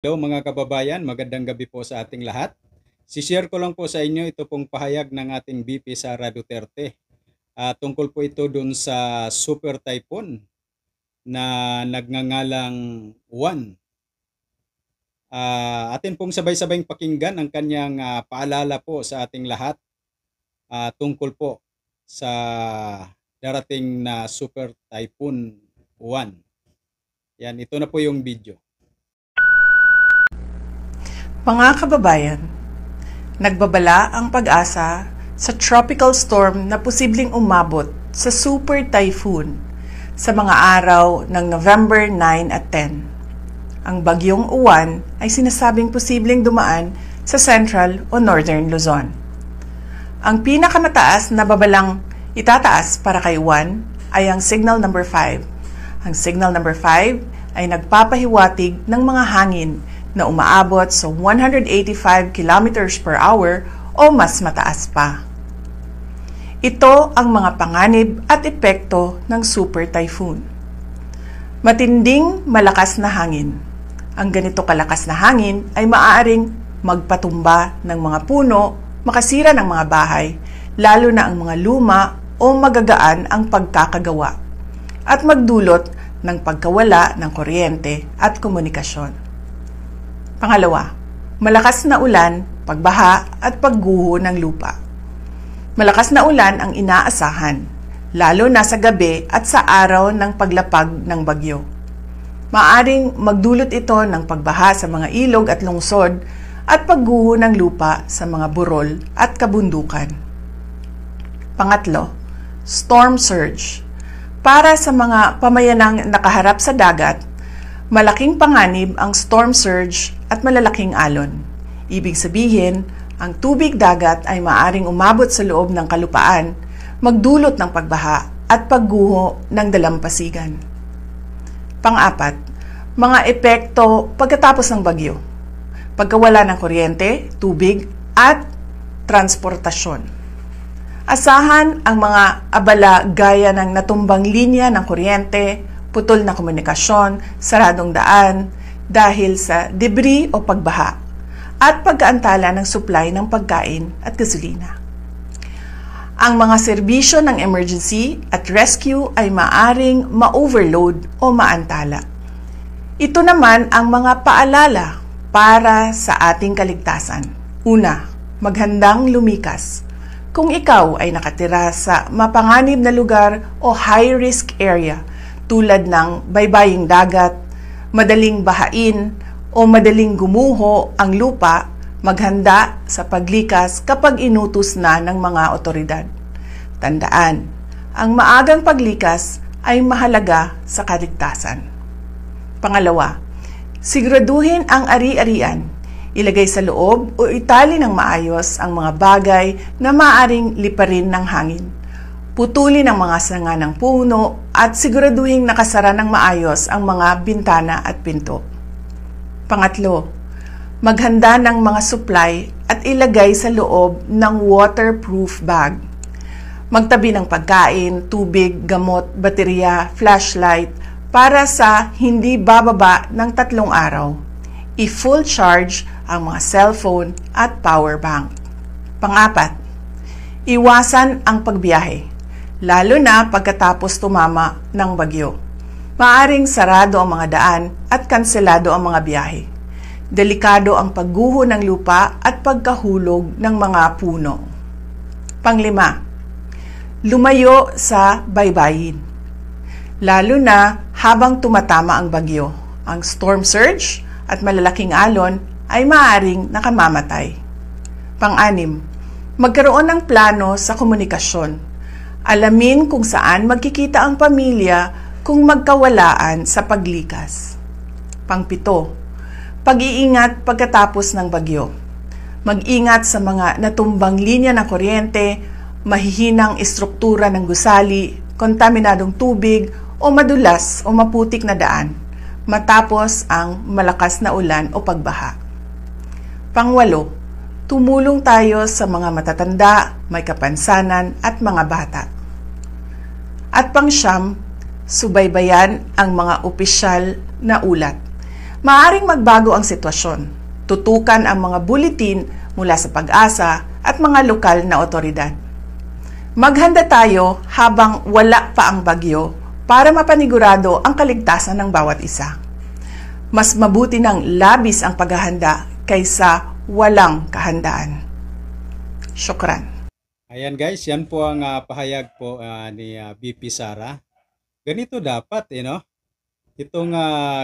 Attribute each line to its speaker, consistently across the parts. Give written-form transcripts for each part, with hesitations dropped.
Speaker 1: Hello mga kababayan, magandang gabi po sa ating lahat. Si-share ko lang po sa inyo ito pong pahayag ng ating VP Sara Duterte. Tungkol po ito dun sa super typhoon na nagngangalang Juan. Atin pong sabay-sabayng pakinggan ang kanyang paalala po sa ating lahat tungkol po sa darating na super typhoon Juan. Yan, ito na po yung video.
Speaker 2: Mga kababayan, nagbabala ang pag-asa sa tropical storm na posibleng umabot sa super typhoon sa mga araw ng November 9 at 10. Ang bagyong Uwan ay sinasabing posibleng dumaan sa central o northern Luzon. Ang pinakamataas na babalang itataas para kay Uwan ay ang signal number 5. Ang signal number 5 ay nagpapahiwatig ng mga hangin na umaabot sa 185 kilometers per hour o mas mataas pa. Ito ang mga panganib at epekto ng super typhoon. Matinding malakas na hangin. Ang ganito kalakas na hangin ay maaaring magpatumba ng mga puno, makasira ng mga bahay, lalo na ang mga luma o magagaan ang pagkakagawa, at magdulot ng pagkawala ng kuryente at komunikasyon. Pangalawa, malakas na ulan, pagbaha at pagguho ng lupa. Malakas na ulan ang inaasahan, lalo na sa gabi at sa araw ng paglapag ng bagyo. Maaring magdulot ito ng pagbaha sa mga ilog at lungsod at pagguho ng lupa sa mga burol at kabundukan. Pangatlo, storm surge. Para sa mga pamayanang nakaharap sa dagat, malaking panganib ang storm surge at malalaking alon. Ibig sabihin, ang tubig dagat ay maaring umabot sa loob ng kalupaan, magdulot ng pagbaha at pagguho ng dalampasigan. Pang-apat, mga epekto pagkatapos ng bagyo. Pagkawala ng kuryente, tubig at transportasyon. Asahan ang mga abala gaya ng natumbang linya ng kuryente, putol na komunikasyon, saradong daan dahil sa debris o pagbaha, at pagkaantala ng supply ng pagkain at gasolina. Ang mga serbisyo ng emergency at rescue ay maaring ma-overload o maantala. Ito naman ang mga paalala para sa ating kaligtasan. Una, maghandang lumikas. Kung ikaw ay nakatira sa mapanganib na lugar o high-risk area, tulad ng baybaying dagat, madaling bahain o madaling gumuho ang lupa, maghanda sa paglikas kapag inutos na ng mga otoridad. Tandaan, ang maagang paglikas ay mahalaga sa kaligtasan. Pangalawa, siguraduhin ang ari-arian. Ilagay sa loob o itali ng maayos ang mga bagay na maaring liparin ng hangin. Putulin ang mga sanga ng puno at siguraduhin nakasara ng maayos ang mga bintana at pinto. Pangatlo, maghanda ng mga supply at ilagay sa loob ng waterproof bag. Magtabi ng pagkain, tubig, gamot, baterya, flashlight para sa hindi bababa ng 3 araw. I-full charge ang mga cellphone at power bank. Pang-apat, iwasan ang pagbiyahe, lalo na pagkatapos tumama ng bagyo. Maaring sarado ang mga daan at kanselado ang mga biyahe. Delikado ang pagguho ng lupa at pagkahulog ng mga puno. Panglima, lumayo sa baybayin, lalo na habang tumatama ang bagyo. Ang storm surge at malalaking alon ay maaaring nakamamatay. Pang-anim, magkaroon ng plano sa komunikasyon. Alamin kung saan magkikita ang pamilya kung magkawalaan sa paglikas. Pang-7, pag-iingat pagkatapos ng bagyo. Mag-ingat sa mga natumbang linya ng kuryente, mahihinang istruktura ng gusali, kontaminadong tubig o madulas o maputik na daan matapos ang malakas na ulan o pagbaha. Pang-8, tumulong tayo sa mga matatanda, may kapansanan at mga bata. At pang-9, subaybayan ang mga opisyal na ulat. Maaring magbago ang sitwasyon. Tutukan ang mga buletin mula sa Pag-asa at mga lokal na otoridad. Maghanda tayo habang wala pa ang bagyo para mapanigurado ang kaligtasan ng bawat isa. Mas mabuti ng labis ang paghahanda kaysa walang kahandaan. Syukran.
Speaker 1: Ayan guys, yan po ang pahayag po ni BP Sara. Ganito dapat, no? Itong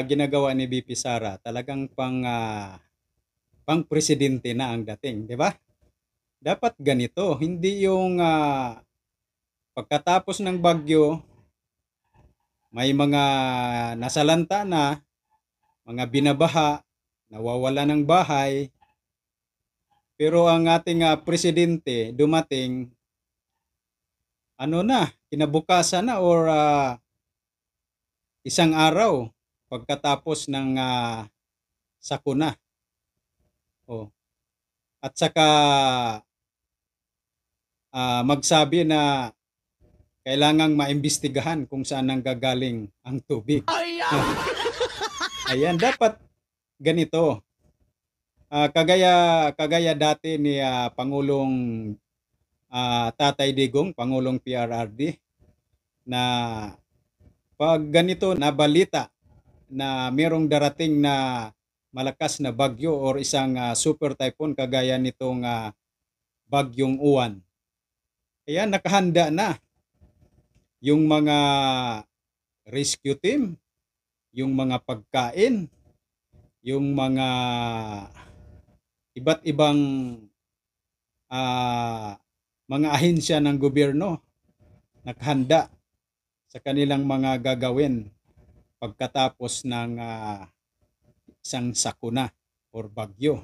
Speaker 1: ginagawa ni BP Sara, talagang pang presidente na ang dating, di ba? Dapat ganito, hindi yung pagkatapos ng bagyo, may mga nasalanta na, mga binabaha, nawawala ng bahay, pero ang ating presidente dumating, kinabukasan na or isang araw pagkatapos ng sakuna. Oh. At saka magsabi na kailangang maimbestigahan kung saan nanggagaling ang tubig. Ayan, dapat ganito. Kagaya dati ni Pangulong Tatay Digong, Pangulong PRRD, na pag ganito na balita na merong darating na malakas na bagyo or isang super typhoon kagaya nitong bagyong Uwan. Ayan, nakahanda na yung mga rescue team, yung mga pagkain, yung mga iba't ibang mga ahensya ng gobyerno nakahanda sa kanilang mga gagawin pagkatapos ng isang sakuna or bagyo.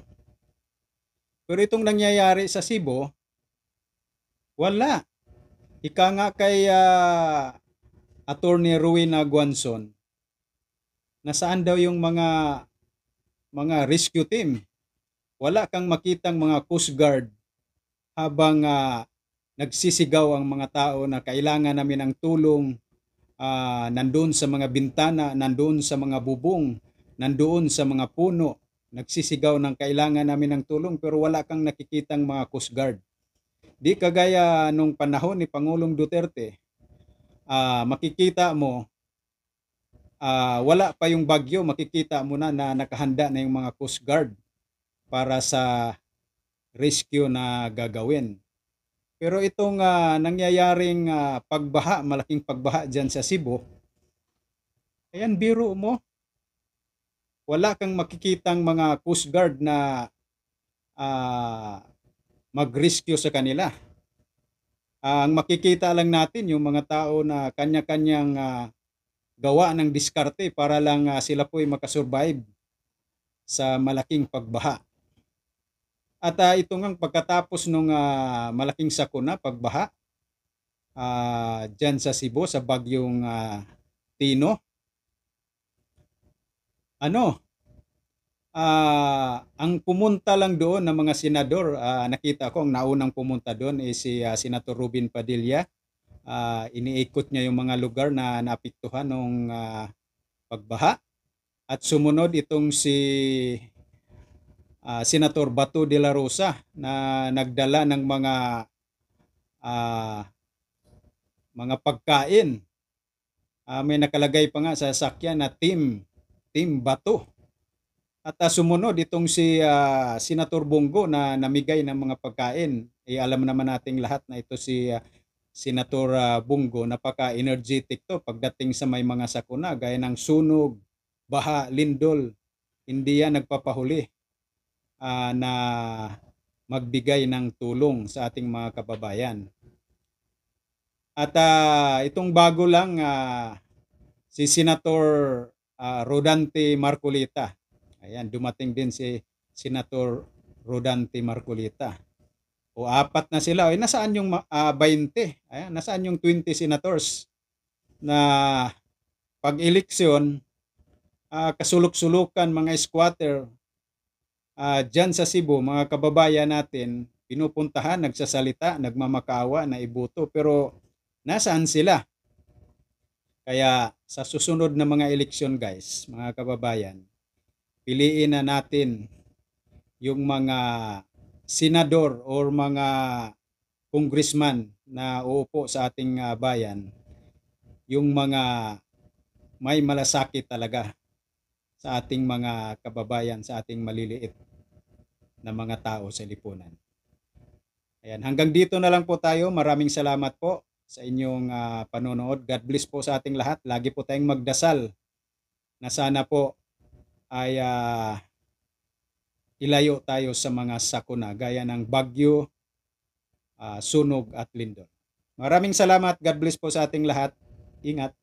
Speaker 1: Pero itong nangyayari sa Cebu, wala. Ika nga kay Attorney Rowena Guanzon, nasaan daw yung mga rescue team? Wala kang makitang mga Coast Guard habang nagsisigaw ang mga tao na kailangan namin ng tulong, nandoon sa mga bintana, nandoon sa mga bubong, nandoon sa mga puno, nagsisigaw ng kailangan namin ng tulong, pero wala kang nakikitang mga Coast Guard. Di kagaya nung panahon ni Pangulong Duterte, makikita mo, wala pa yung bagyo, makikita mo na nakahanda na yung mga Coast Guard para sa rescue na gagawin. Pero itong nangyayaring pagbaha, malaking pagbaha dyan sa Cebu, ayan, biro mo, wala kang makikitang mga Coast Guard na mag-rescue sa kanila. Ang makikita lang natin yung mga tao na kanya-kanyang gawa ng diskarte para lang sila po'y makasurvive sa malaking pagbaha. At ito ngang pagkatapos ng malaking sakuna, pagbaha, dyan sa Cebu, sa bagyong Tino, ang pumunta lang doon ng mga senador, nakita ko ang naunang pumunta doon si Senator Robin Padilla. Iniikot niya yung mga lugar na naapektuhan ng pagbaha. At sumunod itong si Senator Bato de la Rosa na nagdala ng mga pagkain. May nakalagay pa nga sa sasakyan na Team Bato. At sumunod itong si Senator Bongo na namigay ng mga pagkain. Alam naman nating lahat na ito si Senator Bongo, napaka-energetic to pagdating sa may mga sakuna gaya ng sunog, baha, lindol. Hindi yan nagpapahuli na magbigay ng tulong sa ating mga kababayan. At itong bago lang si Senator Rodante Marcolita. Ayan, dumating din si Senator Rodante Marcolita. O apat na sila. Ay, nasaan yung 20? Ayan, nasaan yung 20 senators na pag-eleksyon, kasulok-sulukan mga squatter dyan sa Cebu, mga kababayan natin, pinupuntahan, nagsasalita, nagmamakaawa, na iboto. Pero nasaan sila? Kaya sa susunod na mga eleksyon guys, mga kababayan, piliin na natin yung mga senador or mga congressman na uupo sa ating bayan, yung mga may malasakit talaga sa ating mga kababayan, sa ating maliliit na mga tao sa lipunan. Ayan, hanggang dito na lang po tayo. Maraming salamat po sa inyong panonood. God bless po sa ating lahat. Lagi po tayong magdasal na sana po ay ilayo tayo sa mga sakuna gaya ng bagyo, sunog at lindol. Maraming salamat. God bless po sa ating lahat. Ingat.